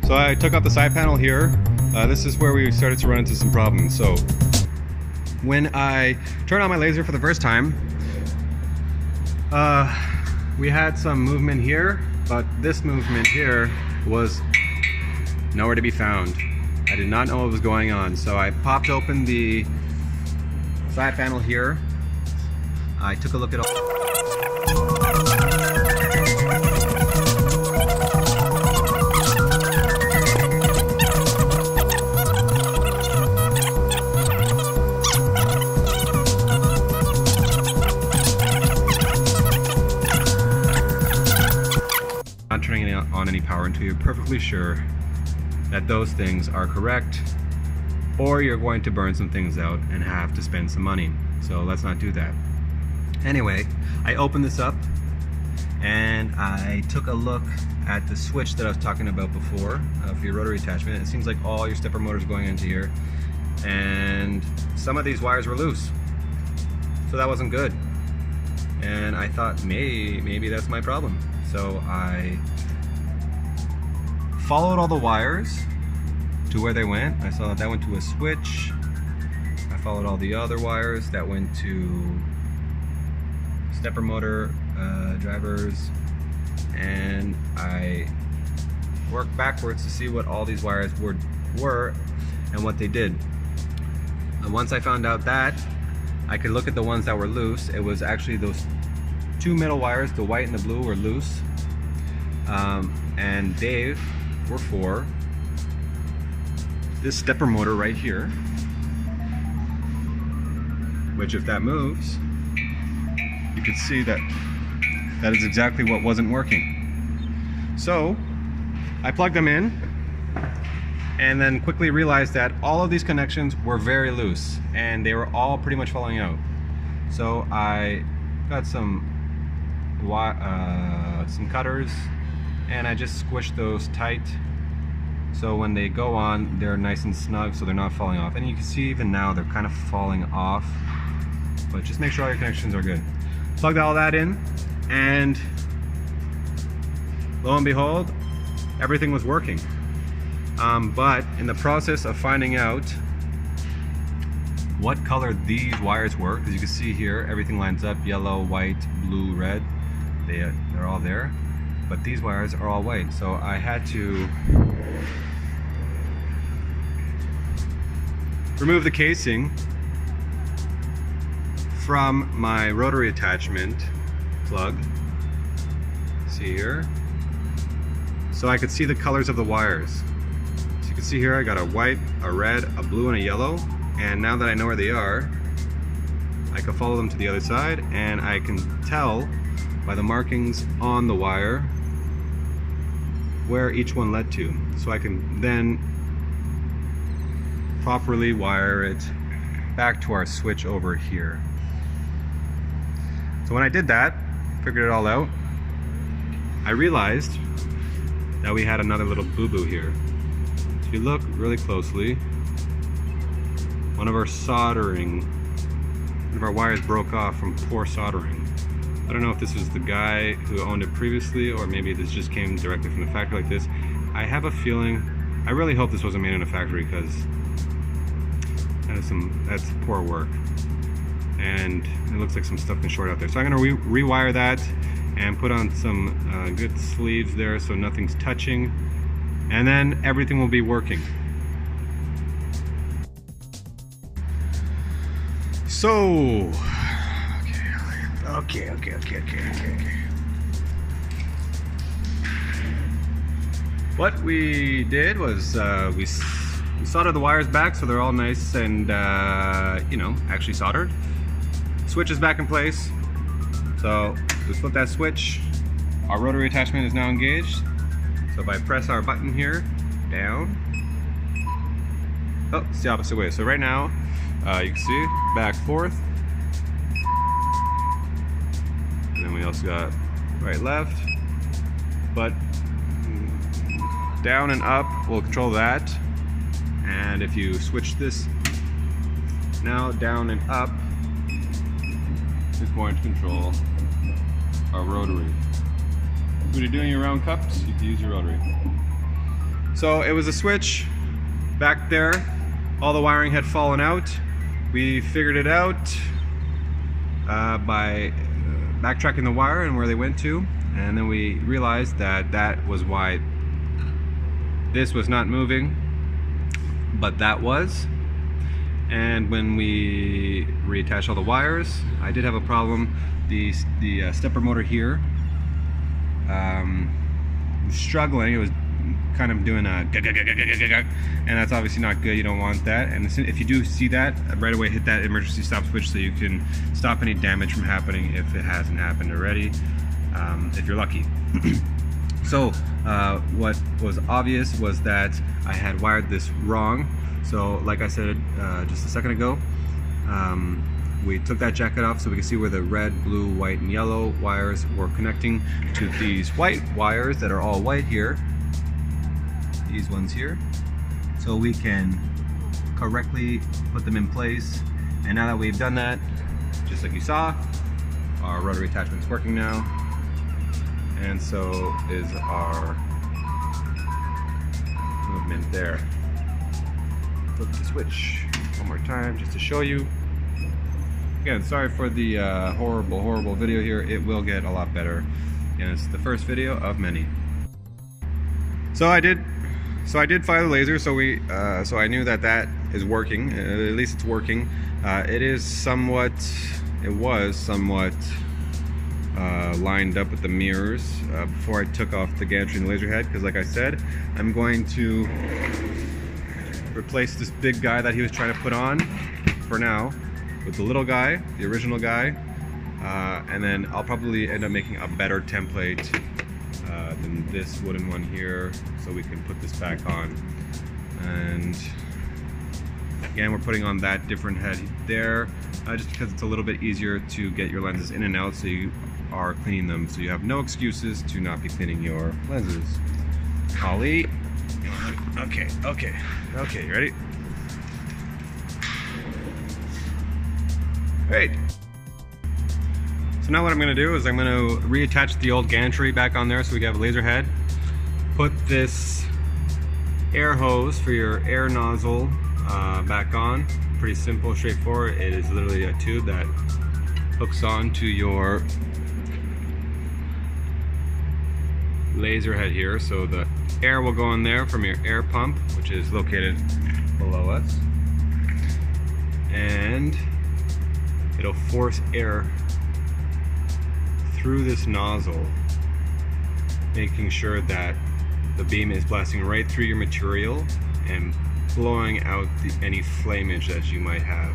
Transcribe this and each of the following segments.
So I took out the side panel here. This is where we started to run into some problems. So when I turned on my laser for the first time, we had some movement here, but this movement here was nowhere to be found. I did not know what was going on, so I popped open the side panel here. I took a look at all. Not turning on any power until you're perfectly sure that those things are correct, or you're going to burn some things out and have to spend some money. So let's not do that. Anyway, I opened this up and I took a look at the switch that I was talking about before for your rotary attachment. It seems like all your stepper motors going into here, and some of these wires were loose. So that wasn't good. And I thought maybe that's my problem. So I followed all the wires to where they went. I saw that went to a switch. I followed all the other wires that went to stepper motor drivers, and I worked backwards to see what all these wires were and what they did. And once I found out that, I could look at the ones that were loose. It was actually those two middle wires, the white and the blue, were loose, and they were for this stepper motor right here, which if that moves, you can see that that is exactly what wasn't working. So I plugged them in and then quickly realized that all of these connections were very loose and they were all pretty much falling out. So I got some cutters and I just squished those tight, so when they go on, they're nice and snug, so they're not falling off. And you can see even now they're kind of falling off, but just make sure all your connections are good. Plugged all that in, and lo and behold, everything was working. But in the process of finding out what color these wires were, because you can see here everything lines up: yellow, white, blue, red. They're all there, but these wires are all white. So I had to remove the casing from my rotary attachment plug. See here? So I could see the colors of the wires. So you can see here I got a white, a red, a blue, and a yellow. And now that I know where they are, I can follow them to the other side, and I can tell by the markings on the wire where each one led to. So I can then properly wire it back to our switch over here. So when I did that, figured it all out, I realized that we had another little boo-boo here. So if you look really closely, one of our wires broke off from poor soldering. I don't know if this was the guy who owned it previously, or maybe this just came directly from the factory like this. I have a feeling, I really hope this wasn't made in a factory, because that's poor work. And it looks like some stuff can short out there. So I'm gonna rewire that and put on some good sleeves there so nothing's touching, and then everything will be working. So, okay. What we did was we soldered the wires back so they're all nice and actually soldered. Switch is back in place. So just flip that switch. Our rotary attachment is now engaged. So if I press our button here, down. Oh, it's the opposite way. So right now, you can see back, forth. And then we also got right, left. But down and up will control that. And if you switch this now down and up, is going to control our rotary. When you're doing your round cups, you can use your rotary. So it was a switch back there. All the wiring had fallen out. We figured it out by backtracking the wire and where they went to, and then we realized that that was why this was not moving, but that was. And when we reattached all the wires, I did have a problem. The stepper motor here was struggling. It was kind of doing a and that's obviously not good. You don't want that. And if you do see that, right away hit that emergency stop switch so you can stop any damage from happening if it hasn't happened already, if you're lucky. So what was obvious was that I had wired this wrong. So like I said just a second ago, we took that jacket off so we can see where the red, blue, white, and yellow wires were connecting to these white wires that are all white here. These ones here. So we can correctly put them in place. And now that we've done that, just like you saw, our rotary attachment's working now. And so is our movement there. Flip the switch one more time just to show you. Again, sorry for the horrible video here. It will get a lot better. And it's the first video of many. So I did fire the laser, so I knew that that is working. At least it's working. It was somewhat lined up with the mirrors before I took off the gantry and the laser head, because like I said, I'm going to replace this big guy that he was trying to put on for now with the little guy, the original guy, and then I'll probably end up making a better template than this wooden one here, so we can put this back on. And again, we're putting on that different head there, just because it's a little bit easier to get your lenses in and out, so you are cleaning them, so you have no excuses to not be cleaning your lenses. Ollie, okay, you ready? Great. So now what I'm going to do is I'm going to reattach the old gantry back on there so we can have a laser head. Put this air hose for your air nozzle back on. Pretty simple, straightforward. It is literally a tube that hooks on to your laser head here. So the air will go in there from your air pump, which is located below us. And it'll force air through this nozzle, making sure that the beam is blasting right through your material and blowing out any flameage that you might have.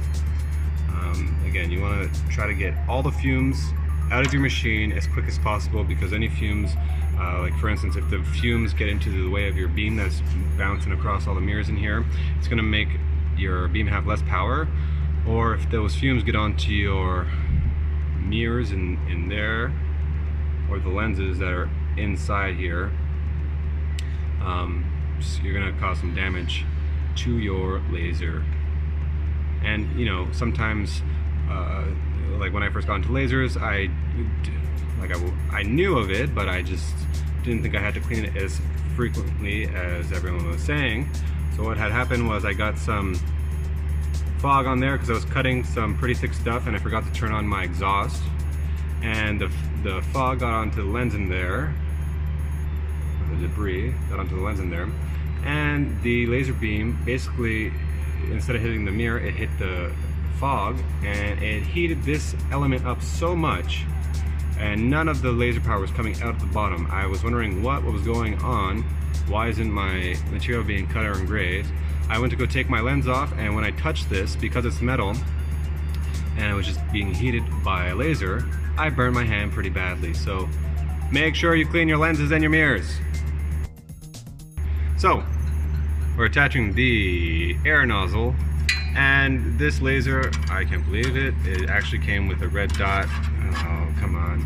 Again, you want to try to get all the fumes out of your machine as quick as possible, because any fumes, like for instance, if the fumes get into the way of your beam that's bouncing across all the mirrors in here, it's going to make your beam have less power. Or if those fumes get onto your mirrors in there, or the lenses that are inside here, so you're going to cause some damage to your laser. And you know, sometimes like when I first got into lasers, I knew of it, but I just didn't think I had to clean it as frequently as everyone was saying. So what had happened was I got some fog on there because I was cutting some pretty thick stuff and I forgot to turn on my exhaust, and the fog got onto the lens in there, the debris got onto the lens in there, and the laser beam basically, instead of hitting the mirror, it hit the fog, and it heated this element up so much, and none of the laser power was coming out of the bottom. I was wondering what was going on. Why isn't my material being cut or engraved? I went to go take my lens off, and when I touched this, because it's metal and it was just being heated by a laser, I burned my hand pretty badly. So make sure you clean your lenses and your mirrors. So we're attaching the air nozzle, and this laser, I can't believe it, it actually came with a red dot. Oh, come on.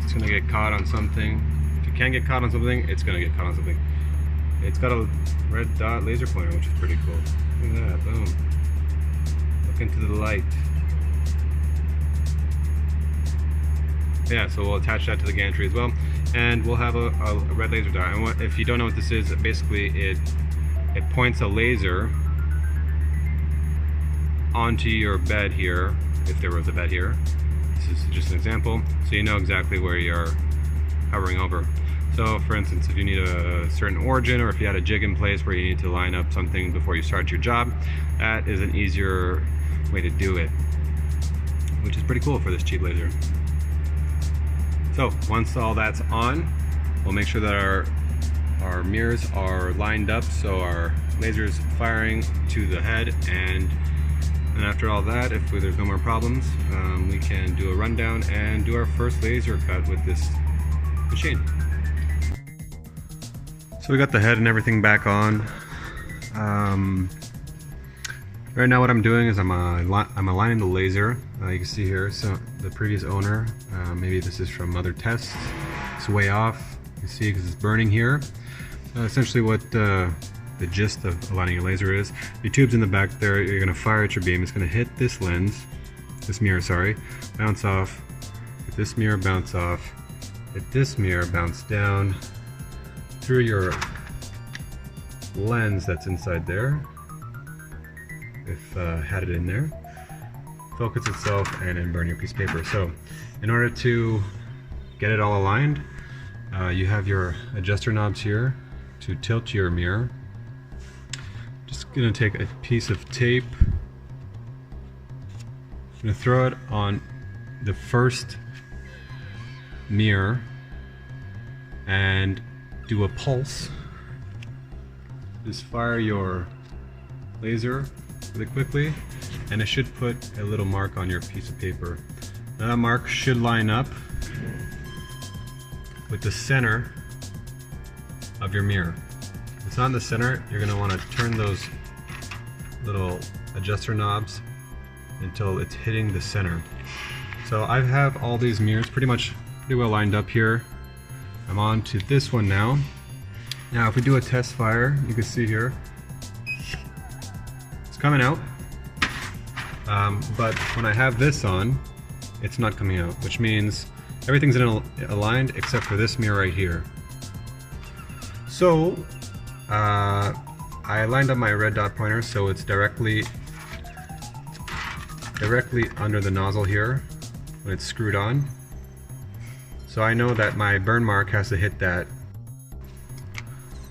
It's gonna get caught on something. If it can get caught on something, it's gonna get caught on something. It's got a red dot laser pointer, which is pretty cool. Look at that, boom. Look into the light. Yeah, so we'll attach that to the gantry as well. and we'll have a red laser dot. And if you don't know what this is, basically it points a laser onto your bed here, if there was a bed here. This is just an example, so you know exactly where you're hovering over. So for instance, if you need a certain origin, or if you had a jig in place where you need to line up something before you start your job, that is an easier way to do it, which is pretty cool for this cheap laser. So once all that's on, we'll make sure that our mirrors are lined up so our laser's firing to the head, and after all that, if there's no more problems, we can do a rundown and do our first laser cut with this machine. So we got the head and everything back on. Right now what I'm doing is I'm aligning the laser. You can see here, so the previous owner, maybe this is from other tests, it's way off. You can see because it's burning here. Essentially what the gist of aligning your laser is, your tube's in the back there, you're going to fire at your beam, it's going to hit this mirror, sorry, bounce off, hit this mirror, bounce off, hit this mirror, bounce down, through your lens that's inside there, if had it in there, focus itself, and then burn your piece of paper. So in order to get it all aligned, you have your adjuster knobs here to tilt your mirror. Just gonna take a piece of tape, I'm gonna throw it on the first mirror and do a pulse. Just fire your laser really quickly, and it should put a little mark on your piece of paper. Now that mark should line up with the center of your mirror. If it's not in the center, you're going to want to turn those little adjuster knobs until it's hitting the center. So I have all these mirrors pretty well lined up here. I'm on to this one now. Now if we do a test fire, you can see here, it's coming out. But when I have this on, it's not coming out, which means everything's aligned except for this mirror right here. So I lined up my red dot pointer so it's directly under the nozzle here when it's screwed on. So I know that my burn mark has to hit that.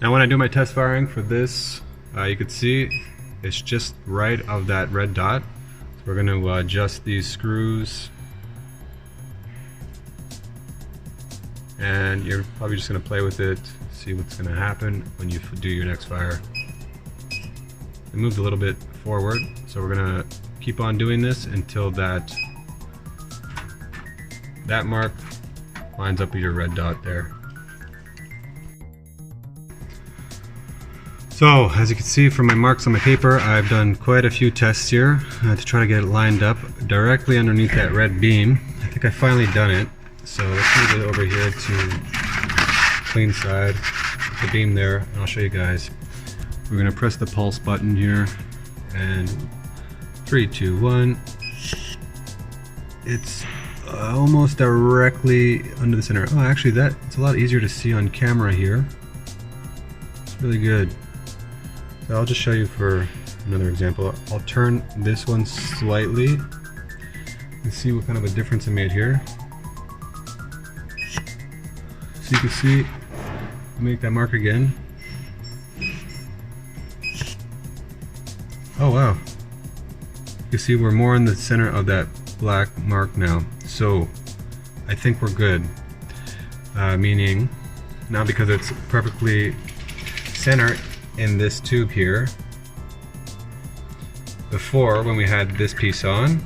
Now when I do my test firing for this, you can see it's just right of that red dot. So we're going to adjust these screws, and you're probably just going to play with it, see what's going to happen when you do your next fire. It moved a little bit forward, so we're going to keep on doing this until that mark lines up with your red dot there. So as you can see from my marks on my paper, I've done quite a few tests here to try to get it lined up directly underneath that red beam. I think I've finally done it. So let's move it over here to clean side, the beam there, and I'll show you guys. We're going to press the pulse button here, and 3, 2, 1. It's almost directly under the center. Oh, actually it's a lot easier to see on camera here. It's really good. So I'll just show you for another example. I'll turn this one slightly and see what kind of a difference it made here. So you can see, make that mark again. Oh wow. You can see we're more in the center of that black mark now. So I think we're good. Meaning, now because it's perfectly centered in this tube here, before when we had this piece on,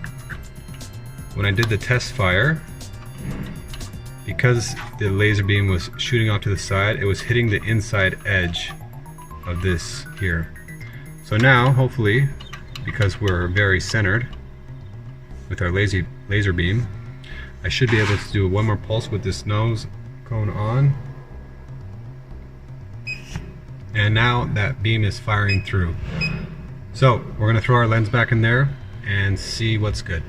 when I did the test fire, because the laser beam was shooting off to the side, it was hitting the inside edge of this here. So now, hopefully, because we're very centered with our laser beam, I should be able to do one more pulse with this nose cone on. And now that beam is firing through. So we're going to throw our lens back in there and see what's good.